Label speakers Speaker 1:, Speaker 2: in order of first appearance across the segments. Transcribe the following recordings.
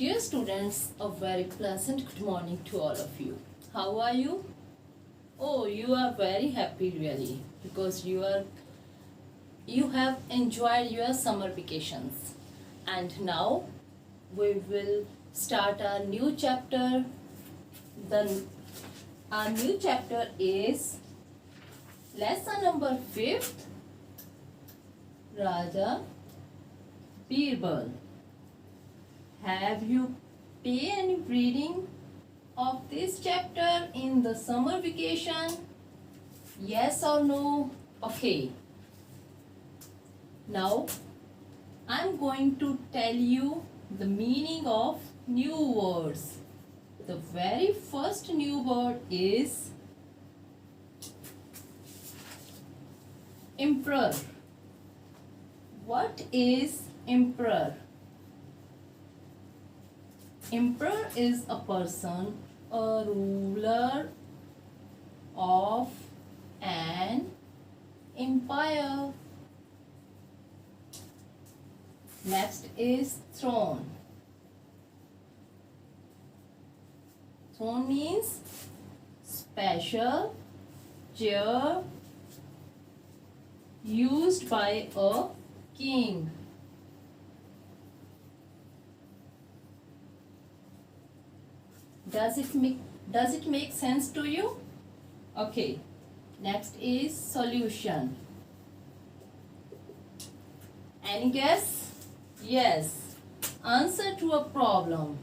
Speaker 1: Dear students, a very pleasant good morning to all of you. How are you? Oh, you are very happy really because you have enjoyed your summer vacations. And now we will start our new chapter. The our new chapter is lesson number 5th, Raja Birbal. Have you paid any reading of this chapter in the summer vacation? Yes or no? Okay. Now I'm going to tell you the meaning of new words. The very first new word is emperor. What is emperor? Emperor is a person, a ruler of an empire. Next is throne. Throne means special chair used by a king. Does it make sense to you? Okay. Next is solution. Any guess? Yes. Answer to a problem.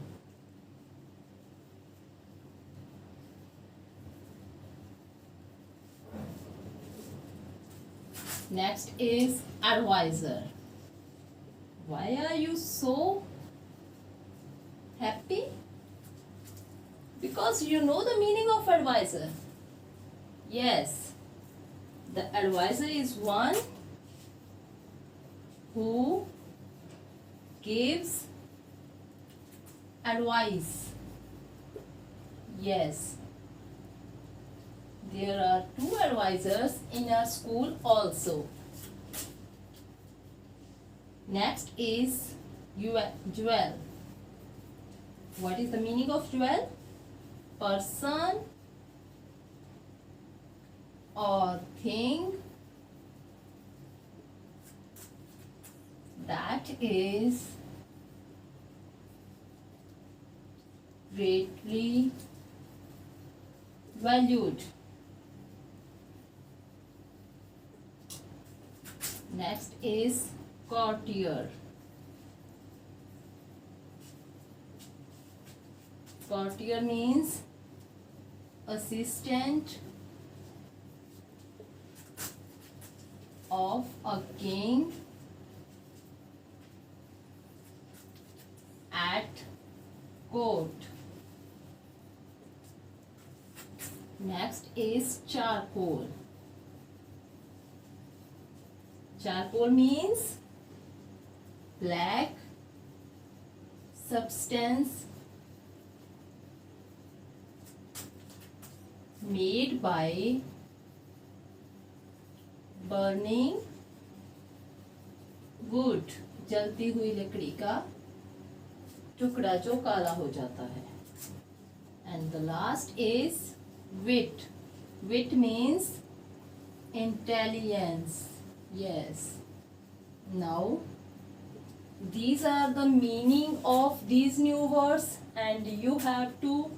Speaker 1: Next is advisor. Why are you so happy? Because you know the meaning of advisor. Yes, the advisor is one who gives advice. Yes, there are 2 advisors in our school also. Next is jewel. What is the meaning of jewel? Person or thing that is greatly valued. Next is courtier. Courtier means assistant of a king at court. Next is charcoal. Charcoal means black substance made by burning wood. जलती हुई लकड़ी का टुकड़ा जो काला हो जाता है. And the last is wit. Wit means intelligence. Yes. Now these are the meaning of these new words and you have to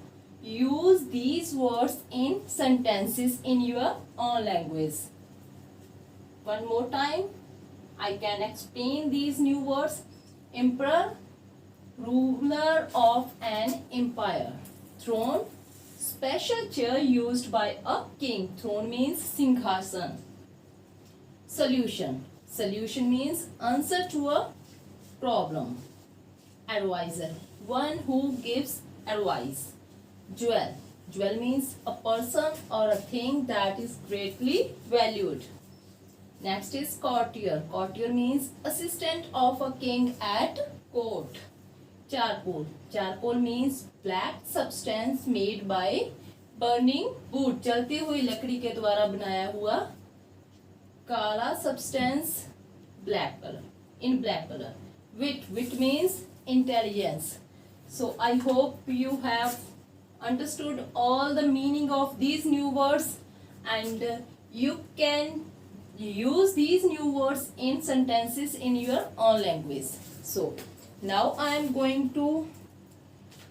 Speaker 1: use these words in sentences in your own language. One more time, I can explain these new words. Emperor, ruler of an empire. Throne, special chair used by a king. Throne means singhasan. Solution. Solution means answer to a problem. Advisor, one who gives advice. Jewel. Jewel means a person or a thing that is greatly valued. Next is courtier. Courtier means assistant of a king at court. Charcoal. Charcoal means black substance made by burning wood. जलती हुई लकड़ी के द्वारा बनाया हुआ काला substance, black color. In black color. Wit. Wit means intelligence. So I hope you have understood all the meaning of these new words, and you can use these new words in sentences in your own language. So now I am going to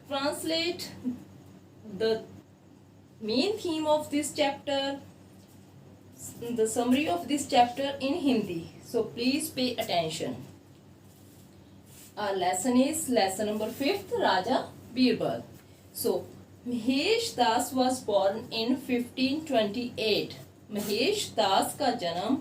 Speaker 1: translate the main theme of this chapter, the summary of this chapter in Hindi. So please pay attention. Our lesson is lesson number 5th, Raja Birbal. So Mahesh Das was born in 1528. Mahesh दास का जन्म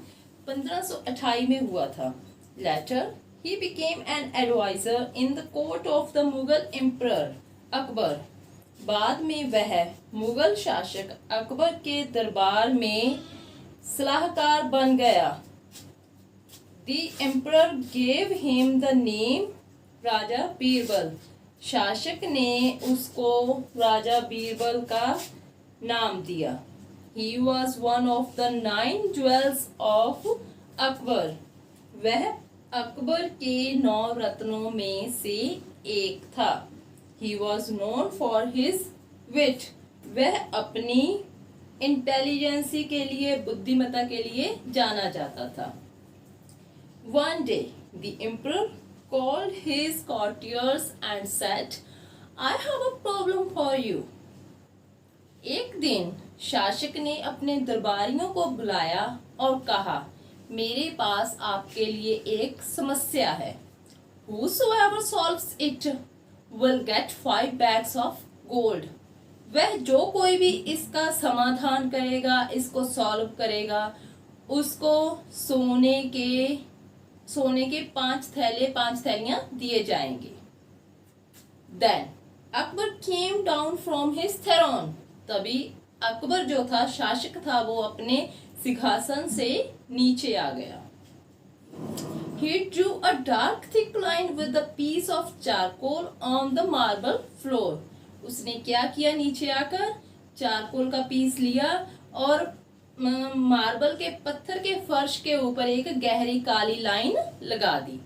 Speaker 1: 1528 में हुआ था. Later he became an advisor in the court of the Mughal emperor Akbar. बाद में वह मुगल शासक अकबर के दरबार में सलाहकार बन गया. The emperor gave him the name राजा बीरबल. शासक ने उसको राजा बीरबल का नाम दिया. He was one of the 9 jewels of Akbar. वह अकबर के 9 रत्नों में से एक था. He was known for his wit. वह अपनी इंटेलिजेंसी के लिए, बुद्धिमत्ता के लिए जाना जाता था. One day the emperor called his courtiers and said, I have a problem for you. एक दिन शासक ने अपने दरबारियों को बुलाया और कहा, मेरे पास आपके लिए एक समस्या है. Whosoever solves it will get 5 bags of gold. वह जो कोई भी इसका समाधान करेगा, इसको सॉल्व करेगा, उसको सोने के 5 थैलियां दिए जाएंगे. Then Akbar came down from his throne. तभी अकबर जो था, शासक था, वो अपने सिंहासन से नीचे आ गया. He drew a dark thick line with a piece of charcoal on the marble floor. उसने क्या किया, नीचे आकर चारकोल का पीस लिया और मार्बल के पत्थर के फर्श के ऊपर एक गहरी काली लाइन लगा दी.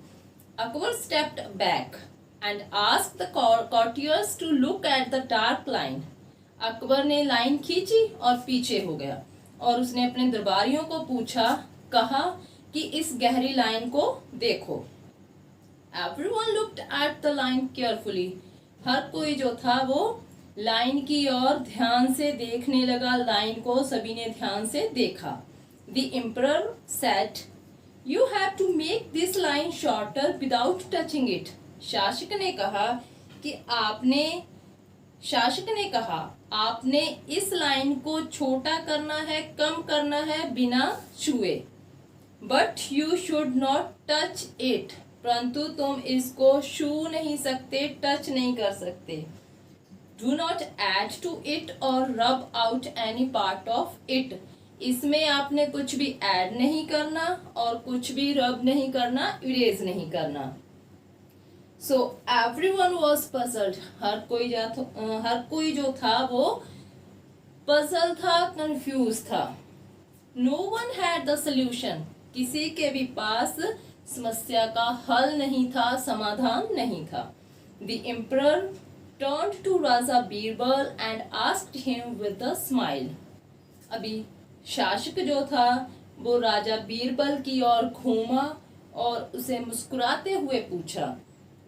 Speaker 1: Akbar stepped back and asked the courtiers to look at the dark line. Akbar ने लाइन खींची और पीछे हो गया और उसने अपने दरबारियों को पूछा, कहा कि इस गहरी लाइन को देखो. Everyone looked at the line carefully. हर कोई जो था वो लाइन की ओर ध्यान से देखने लगा. लाइन को सभी ने ध्यान से देखा. The emperor said, You have to make this line shorter without touching it. शासक ने कहा आपने इस लाइन को छोटा करना है, कम करना है बिना छुए. But you should not touch it. परंतु तुम इसको छू नहीं सकते, टच नहीं कर सकते. Do not add to it और rub out any part of it. इसमें आपने कुछ भी ऐड नहीं करना और कुछ भी रब नहीं करना, इरेज नहीं करना. So everyone was puzzled. हर कोई जो था वो puzzled था, confused था. No one had the solution. किसी के भी पास समस्या का हल नहीं था, समाधान नहीं था. The emperor turned to Raja Birbal and asked him with a smile. अभी शासक जो था वो राजा बीरबल की ओर घूमा और उसे मुस्कुराते हुए पूछा.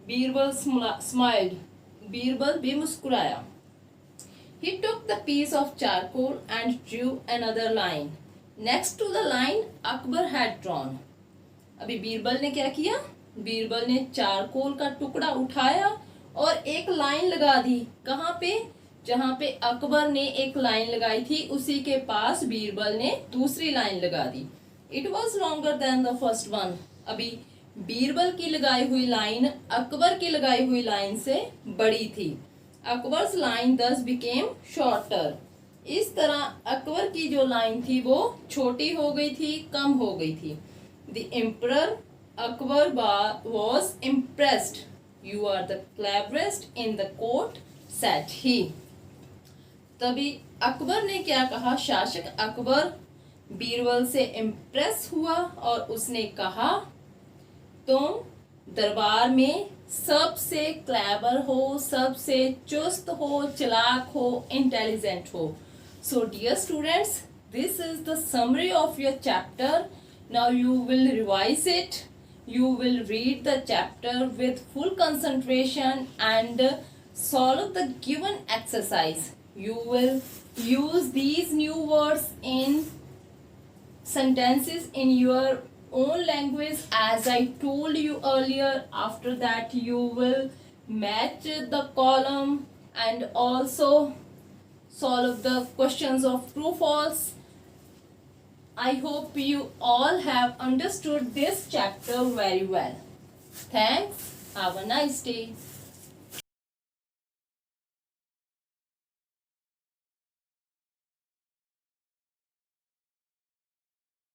Speaker 1: बीरबल smiled. बीरबल भी मुस्कुराया. He took the piece of charcoal and drew another line next to the line Akbar had drawn. अभी बीरबल ने क्या किया, बीरबल ने चारकोल का टुकड़ा उठाया और एक लाइन लगा दी. कहाँ पे, जहाँ पे अकबर ने एक लाइन लगाई थी उसी के पास बीरबल ने दूसरी लाइन लगा दी. It was longer than the first one. अभी बीरबल की लगाई हुई लाइन अकबर की लगाई हुई लाइन से बड़ी थी. Akbar's line thus became shorter. इस तरह अकबर की जो लाइन थी वो छोटी हो गई थी, कम हो गई थी. The emperor Akbar was impressed. You are the cleverest in the court, said he. तभी अकबर ने क्या कहा, शासक अकबर बीरबल से इम्प्रेस हुआ और उसने कहा, तुम दरबार में सबसे क्लेवर हो, सबसे चुस्त हो, चालाक हो, इंटेलिजेंट हो. So dear students, this is the summary of your chapter. Now you will revise it. You will read the chapter with full concentration and solve the given exercise. You will use these new words in sentences in your own language as I told you earlier. After that you will match the column and also solve the questions of true false. I hope you all have understood this chapter very well. Thanks. Have a nice day.